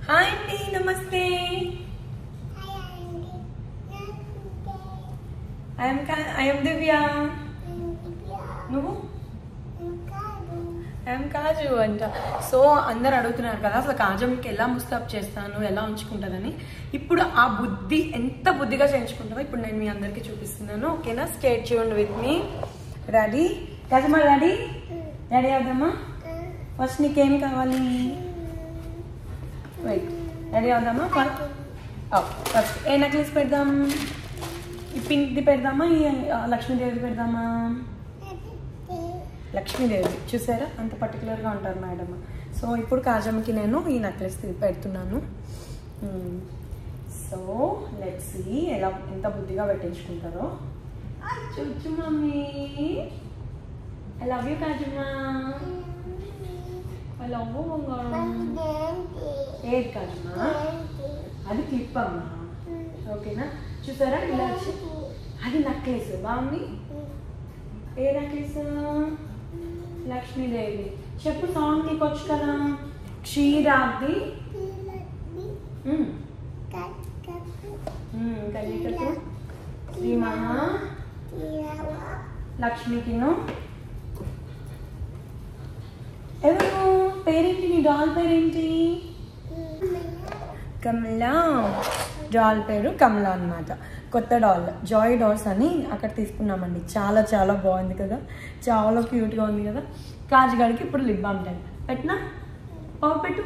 Hi అండి, నమస్తే. I'm దివ్య. నువ్వు? ఐఎమ్ కాజు అంట. సో అందరు అడుగుతున్నారు కదా అసలు కాజంకి ఎలా ముస్తాబ్ చేస్తాను, ఎలా ఉంచుకుంటుందని. ఇప్పుడు ఆ బుద్ధి ఎంత బుద్ధిగా చేయించుకుంటుందో ఇప్పుడు నేను మీ అందరికీ చూపిస్తున్నాను. ఓకేనా? Stay tuned with me. Ready కాజమ్మా? రెడీ అవుదామా? ఫస్ట్ నీకేం కావాలి? వెయిట్, రెడీ అవుదామా? ఫస్ట్ ఏ నెక్లెస్ పెడదాం? ఈ పింక్ది పెడదామా, ఈ లక్ష్మీదేవిది పెడదామా? లక్ష్మీదేవి. చూసారా అంత పర్టికులర్గా ఉంటారు మేడం. సో ఇప్పుడు కాజమ్మకి నేను ఈ నెక్లెస్ పెడుతున్నాను. సో లెట్స్ సీ ఎలా ఎంత బుద్ధిగా పెట్టించుకుంటారో. చూచు mummy, I love you Kajamma. I love you బంగారం. ఏది కాజమ్మ? అది క్లిప్ అమ్మా. ఓకేనా? చూసారా ఇలా వచ్చి అది నెక్లెస్ బాగుంది. ఏ నెక్లెస్? లక్ష్మీదేవి. చెప్పు సాంగ్ నీకు వచ్చు కదా. క్షీరాబ్ది కలికకు శ్రీ మహా లక్ష్మికిను. ఎవరు పేరేంటి? నీ డాల్ పేరేంటి? కమలా. డాల్ పేరు కమలా అన్నమాట. కొత్త డాల్ జాయ్ డాల్స్ అని అక్కడ తీసుకున్నామండి. చాలా చాలా బాగుంది కదా, చాలా క్యూట్గా ఉంది కదా. కాజుగాడికి ఇప్పుడు లిప్ బామ్ టైం. పెట్టినా పౌట్ పెట్టు.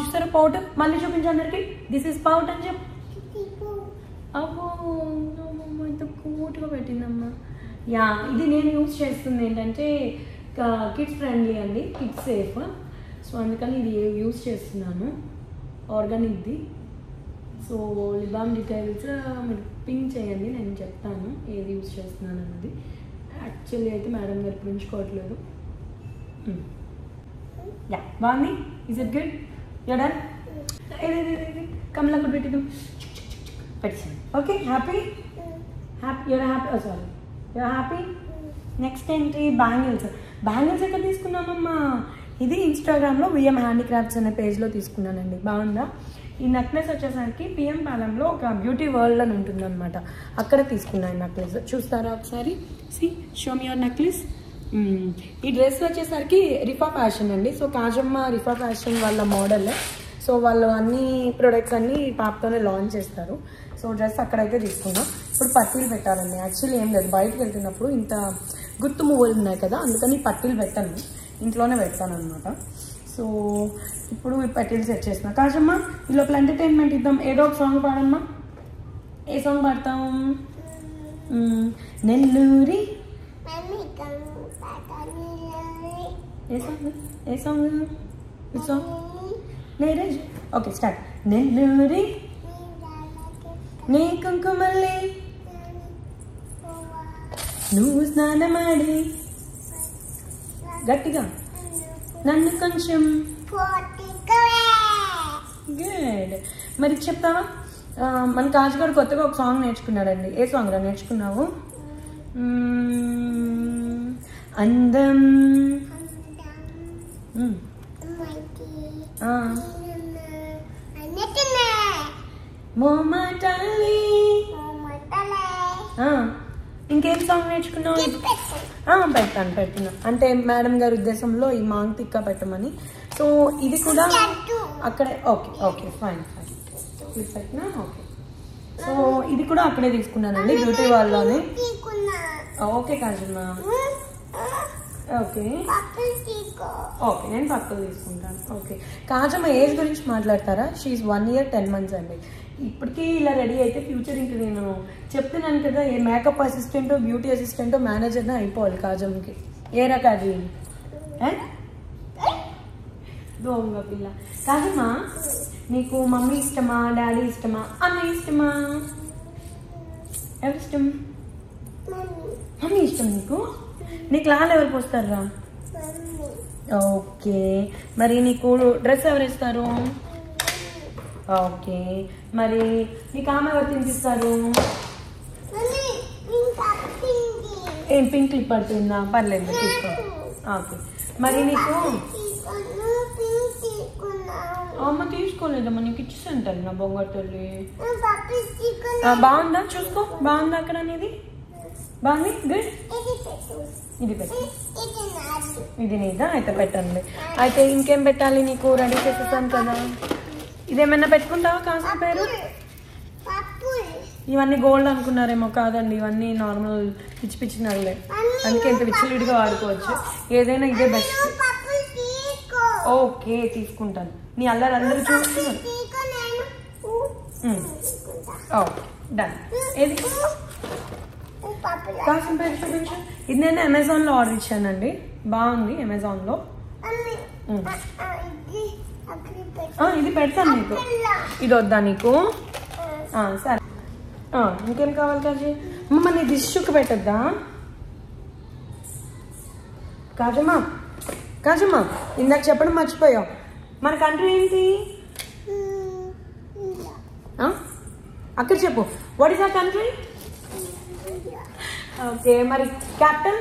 చూసారా పౌట్? మళ్ళీ చూపించు అందరికి. దిస్ ఇస్ పౌట్ అని చెప్పు. అబ్బో ఇంత క్యూట్గా పెట్టిందమ్మా. యా, ఇది నేను యూజ్ చేస్తుంది ఏంటంటే కిడ్స్ ఫ్రెండ్లీ అండి, కిడ్స్ సేఫ్. సో అందుకని ఇది యూజ్ చేస్తున్నాను, ఆర్గానిక్ది. సో లిప్ బామ్ డీటెయిల్స్ మీరు పింక్ చేయండి, నేను చెప్తాను ఏది యూజ్ చేస్తున్నాను అన్నది. యాక్చువల్లీ అయితే మేడం గారు ఇప్పుడు ఉంచుకోవట్లేదు. యా, బాగుంది. Is it good? You done? Kamala కూడా పెట్టిద్దు. పెట్టాను. Okay, happy? You're happy? Sorry, you're happy. Next ఏంటి? బ్యాంగిల్స్. బ్యాంగిల్స్ ఎక్కడ తీసుకున్నామమ్మా? ఇది ఇన్స్టాగ్రామ్లో విఎం హ్యాండీక్రాఫ్ట్స్ అనే పేజ్లో తీసుకున్నానండి. బాగుందా? ఈ నెక్లెస్ వచ్చేసరికి పిఎం పాలెంలో ఒక బ్యూటీ వరల్డ్ అని ఉంటుందన్నమాట, అక్కడ తీసుకున్నాను నెక్లెస్. చూస్తారా ఒకసారి? See, show me your necklace. ఈ డ్రెస్ వచ్చేసరికి రిఫా ఫ్యాషన్ అండి. సో కాజమ్మ రిఫా ఫ్యాషన్ వాళ్ళ మోడల్. సో వాళ్ళు అన్ని ప్రొడక్ట్స్ అన్నీ పాపతోనే లాంచ్ చేస్తారు. సో డ్రెస్ అక్కడైతే తీసుకున్నాం. ఇప్పుడు పట్టీలు పెట్టాలండి. యాక్చువల్లీ ఏం లేదు, బయటకు వెళ్తున్నప్పుడు ఇంత గుర్తు మువ్వులు ఉన్నాయి కదా, అందుకని పట్టీలు పెట్టాను, ఇంట్లోనే పెడతాను అనమాట. సో ఇప్పుడు ఈ పట్టీలు సెట్ చేస్తున్నా. కాజమ్మ ఈ లోపల ఎంటర్టైన్మెంట్ ఇద్దాం. ఏదో ఒక సాంగ్ పాడమ్మా. ఏ సాంగ్ పాడతాం? నెల్లూరి. ఏ సాంగ్? ఏ సాంగ్? ఈ సాంగ్ నేరే. Okay, start. నెల్లూరి నీ కుంకుమల్లి నువ్వు స్నానమాడి గట్టిగా నన్ను కొంచెం. గుడ్. మరి చెప్తావా? మన కాజుగాడు కొత్తగా ఒక సాంగ్ నేర్చుకున్నాడండి. ఏ సాంగ్ రా నేర్చుకున్నావు? అందం. మోమాటలి. ఇంకేం సాంగ్ నేర్చుకున్నావు? పెడుతున్నా అంటే మేడం గారి ఉద్దేశంలో ఈ మాంగ్ తిక్క పెట్టమని. సో ఇది కూడా అక్కడే. ఓకే ఫైన్ పెట్టినా. ఓకే, సో ఇది కూడా అక్కడే తీసుకున్నానండి, బ్యూటీ వాళ్ళలోనే. ఓకే కాజమ్మా. ఓకే నేను పక్కకు తీసుకుంటాను. ఓకే, కాజమ్మ ఏజ్ గురించి మాట్లాడతారా? షీఈ్ 1 year 10 months అండి. ఇప్పటికీ ఇలా రెడీ అయితే ఫ్యూచర్ ఇంక నేను చెప్తున్నాను కదా, ఏ మేకప్ అసిస్టెంటో బ్యూటీ అసిస్టెంటో మేనేజర్నే అయిపోవాలి కాజమ్కి. ఏ రకాది దోంగ పిల్ల. కాజమ్మా నీకు మమ్మీ ఇష్టమా, డాడీ ఇష్టమా, అన్నయ్య ఇష్టమా? ఎవరు ఇష్టం? మమ్మీ ఇష్టం. నీకు లాల్ ఎవరు పోస్తారా? ఓకే, మరి నీకు డ్రెస్ ఎవరు ఇస్తారు? ఓకే, మరి నీకు ఆమె ఎవరు తినిపిస్తారు? ఏం పింక్ క్లిప్ పడుతుందా? పర్లేదు తీసుకో. ఓకే, మరి నీకు అమ్మ అమ్మ తీసుకోలేదమ్మా, నీకు ఇచ్చేసాను తల్లి నా బొంగర్ తల్లి. బాగుందా చూసుకో, బాగుందా అక్కడ అనేది బాగుంది. గుడ్. ఇది పెట్టు, ఇది నీదా అయితే పెట్టండి. అయితే ఇంకేం పెట్టాలి నీకు, రెడీ చేసేసాను కదా. ఇదేమైనా పెట్టుకుంటావా కాసు పేరు? ఇవన్నీ గోల్డ్ అనుకున్నారేమో, కాదండి ఇవన్నీ నార్మల్ పిచ్చి పిచ్చి నగలే, అందుకే ఇంత విచ్చలుడిగా వాడుకోవచ్చు. ఏదైనా ఇదే బెస్ట్. ఓకే తీసుకుంటాను. నీ అల్లరి అందరూ చూస్తున్నారు. Okay done. ఏది కాసం పేరు చూపించు. ఇది నేను అమెజాన్లో ఆర్డర్ ఇచ్చానండి, బాగుంది అమెజాన్లో. ఇది పెడతాను నీకు. ఇది వద్దా నీకు? సరే ఇంకేం కావాలి కాజీ? అమ్మ నీ దిష్టి చుక్క పెట్టద్దా? కాజమ్మా కాజమ్మా ఇందాక చెప్పడం మర్చిపోయావు, మన కంట్రీ ఏంటి? అక్కడ చెప్పు. వాట్ ఈస్ ఆ కంట్రీ? ఓకే మరి క్యాపిటల్?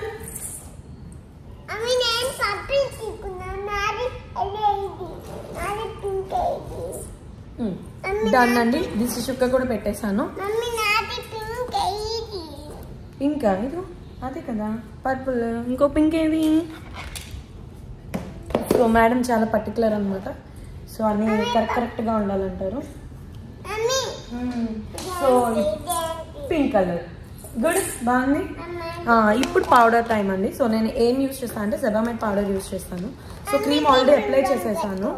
డన్ అండి. దిష్టి చుక్క కూడా పెట్టేశాను. పింక్ ఇది అదే కదా పర్పుల్. ఇంకో పింక్ ఏది? సో మేడం చాలా పర్టికులర్ అనమాట. సో అన్ని కరెక్ట్గా ఉండాలంటారు. సో పింక్ కలర్ గుడ్, బాగుంది. ఇప్పుడు పౌడర్ టైం అండి. సో నేను ఏం యూజ్ చేస్తాను అంటే సెబామైడ్ పౌడర్ యూజ్ చేస్తాను. సో క్రీమ్ ఆల్రెడీ అప్లై చేసేసాను,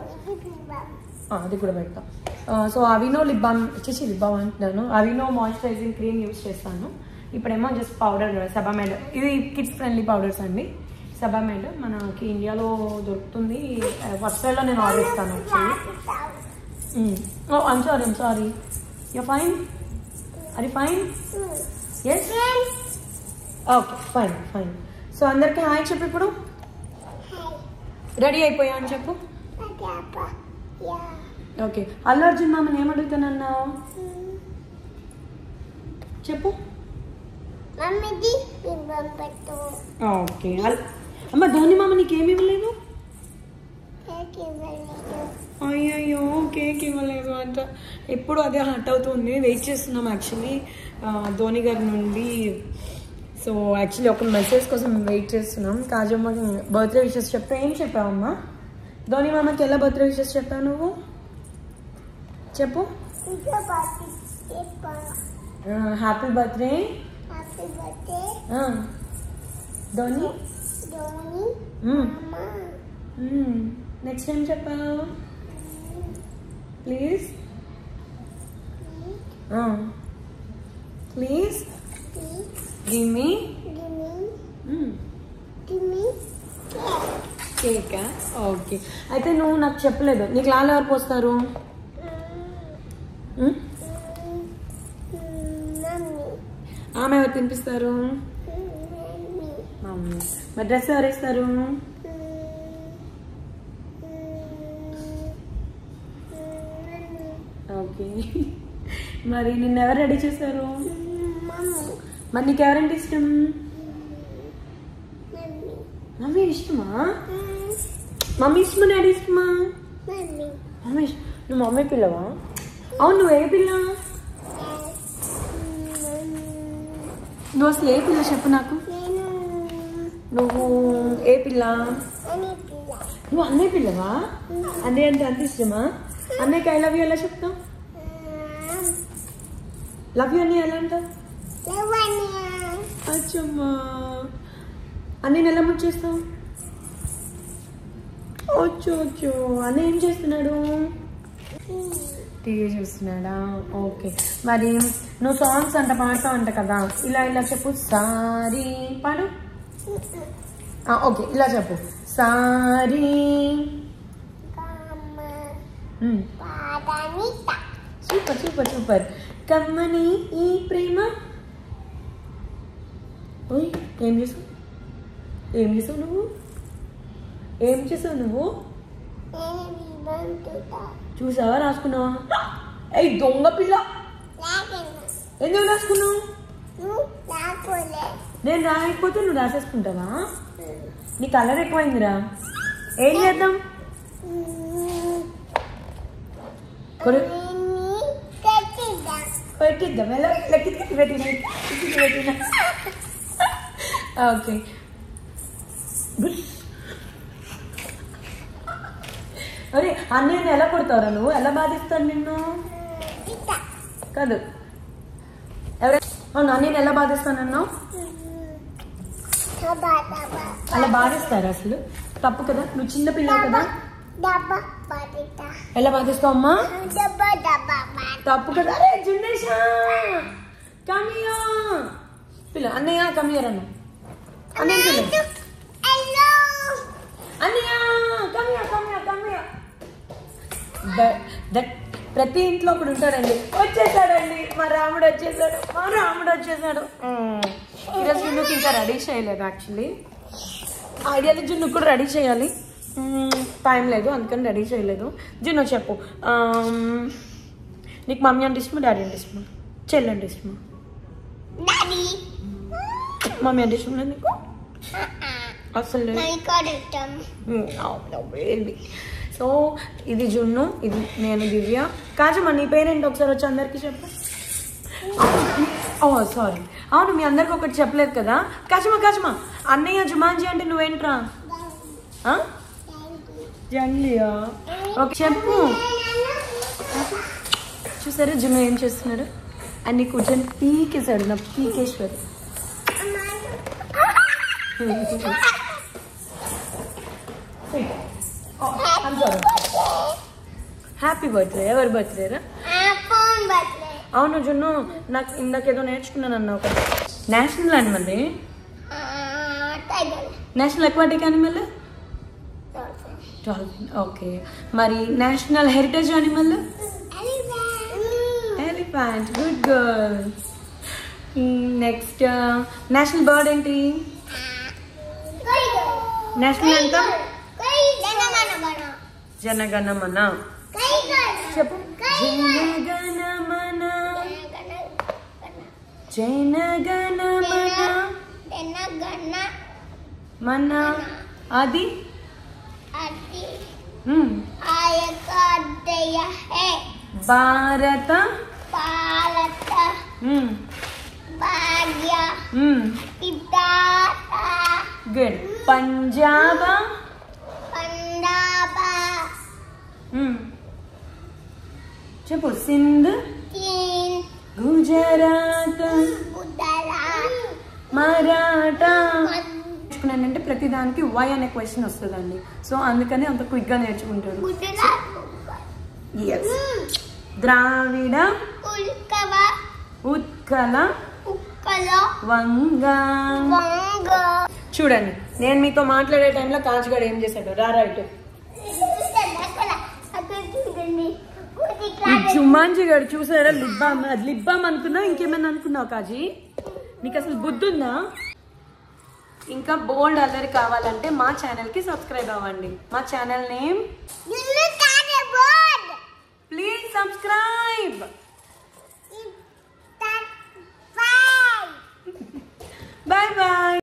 అది కూడా పెడతాం. సో అవినో లిప్ బామ్ అంటున్నాను, అవినో మాయిశ్చరైజింగ్ క్రీమ్ యూజ్ చేస్తాను. ఇప్పుడేమో జస్ట్ పౌడర్ సెబామైడ్. ఇది కిడ్స్ ఫ్రెండ్లీ పౌడర్స్ అండి. సెబామైడ్ మనకి ఇండియాలో దొరుకుతుంది. ఫస్ట్ టైంలో నేను ఆర్డర్ ఇస్తాను actually. I'm sorry you fine? అది fine? Yes okay fine. So అందరికీ హాయ్ చెప్పు. ఇప్పుడు రెడీ అయిపోయా అని చెప్పు. ఓకే అల్లు అర్జున్ మామని ఏమడుగుతానన్నావు చెప్పు. ఓకే అమ్మ ధోని మామ నీకేమి ఇవ్వలేదు? అయ్యయ్యో కేక్ ఇవ్వలేదు అంట. ఎప్పుడు అదే హర్ట్ అవుతుంది. వెయిట్ చేస్తున్నాం యాక్చువల్లీ ధోని గారి నుండి. సో యాక్చువల్లీ ఒక మెసేజ్ కోసం వెయిట్ చేస్తున్నాం. కాజమ్మకి బర్త్డే విషెస్ చెప్తా. ఏం చెప్పావమ్మా? ధోని మామకి ఎలా బర్త్డే విషెస్ చెప్పావు నువ్వు చెప్పు. Happy birthday Dhoni. Next time చెప్పావు please. Please give me cake. Okay అయితే నువ్వు నాకు చెప్పలేదు, నీకు లాలు ఎవరు పోస్తారు? ఆమె ఎవరు తినిపిస్తారు? మమ్మీ. మరి డ్రెస్ ఎవరు వేస్తారు? ఓకే మరి నిన్న ఎవరు రెడీ చేశారు? మరి నీకు ఎవరంటే ఇష్టం? మమ్మీ ఇష్టమా? మమ్మీ ఇష్టమా డాడీ ఇష్టమా? మమ్మీ నువ్వు మమ్మీ పిల్లవా? అవును నువ్వు ఏ పిల్ల? నువ్వు అసలు ఏ పిల్ల చెప్పు నాకు. నువ్వు ఏ పిల్ల? నువ్వు అన్నయ్య పిల్లవా? అన్నయ్య అంటే అంత ఇష్టమా? అన్నయ్యకి ఐ లవ్ యూ ఎలా చెప్తావు? లవ్ యూ అన్నయ్య ఎలా అంటావు? అచ్చమ్మా. అన్నయ్యని ఎలా ముచ్చేస్తావు? వచ్చో అన్నయ్య ఏం చేస్తున్నాడు? టీవీ చూస్తున్నాడా? ఓకే మరి నువ్వు సాంగ్స్ అంట పాడతావు అంట కదా, ఇలా చెప్పు. సారీ పాడు. ఓకే ఇలా చెప్పు. సారీ. సూపర్. కమ్మని ఈ ప్రేమ. ఓయ్ ఏం చేసావు నువ్వు? చూసావా? రాసుకున్నావా? ఏ దొంగ పిల్ల, ఎందుకు రాసుకున్నావు? నేను రాయకపోతే నువ్వు రాసేసుకుంటావా? నీ కలర్ ఎక్కువైందిరా, ఏం చేద్దాం? పెట్టిద్దాం ఎలా లెక్కి పెట్టిన ఓకే అరే అన్నయ్యని ఎలా కొడతావురా నువ్వు ఎలా బాధిస్తాను నిన్ను కాదు అవును అన్నయ్యని ఎలా బాధిస్తాను అన్నావు అలా బాధిస్తారా అసలు తప్పు కదా నువ్వు చిన్న పిల్లవు కదా ఎలా బాధిస్తావు అమ్మా తప్పు కదా అరే జున్నేషా కమియా పిల్ల అన్నయ్య కమియర్ అన్న అన్నయ్య పిల్ల అన్నయ్య కమియా కమియా కమియా ప్రతి ఇంట్లో ఒకడు ఉంటాడండి వచ్చేసాడండి మా రాముడు వచ్చేసాడు ఈరోజు జున్నుకి ఇంకా రెడీ చేయలేదు యాక్చువల్లీ ఐడియాలో జున్ను కూడా రెడీ చేయాలి టైం లేదు అందుకని రెడీ చేయలేదు జున్ను చెప్పు నీకు మమ్మీ అంటే ఇష్టమా డాడీ అంటే ఇష్టమా చెల్లి అంటే ఇష్టమా మమ్మీ అంటే ఇష్టం లేదు నీకు అసలు సో ఇది జున్ను ఇది నేను దివ్య కాజమ్మ నీ పేరేంటి ఒకసారి వచ్చి అందరికి చెప్పు ఓ సారీ అవును మీ అందరికి ఒకటి చెప్పలేదు కదా కాజమ్మ అన్నయ్య జుమాన్జీ అంటే నువ్వేంట్రా జంగ్లియా ఓకే చెప్పు చూసారా జున్ను ఏం చేస్తున్నాడు అన్ని కూర్చొని పీకేశాడు నా పీకేశ్వరి హ్యాపీ బర్త్డే ఎవరి బర్త్డేరా అవును జున్ను నాకు ఇందాకేదో నేర్చుకున్నాను అన్న ఒకటి national animal national aquatic animal dolphin okay మరి national heritage animal elephant good girl next national bird ఏంటి నేషనల్ యాంథమ్ జనగణమన చెప్పు జనగణమన మన అది భారత గుడ్ పంజాబ్ చెప్పు సింధ్ గుజరాత్ మరాఠా అంటే ప్రతి దానికి వై అనే క్వశ్చన్ వస్తుందండి సో అందుకని అంత క్విక్గా నేర్చుకుంటాడు ద్రావిడ ఉత్కల వంగ చూడండి నేను మీతో మాట్లాడే టైంలో కాజుగాడు ఏం చేశాడు రైట్ జుమాన్జీ గారు చూసారా లిబ్బామ్ అనుకున్నా ఇంకేమైనా అనుకున్నావు కాజీ నీకు అసలు బుద్ధి ఉందా ఇంకా బోల్డ్ అల్లరి కావాలంటే మా ఛానల్కి సబ్స్క్రైబ్ అవ్వండి మా channel name please subscribe bye bye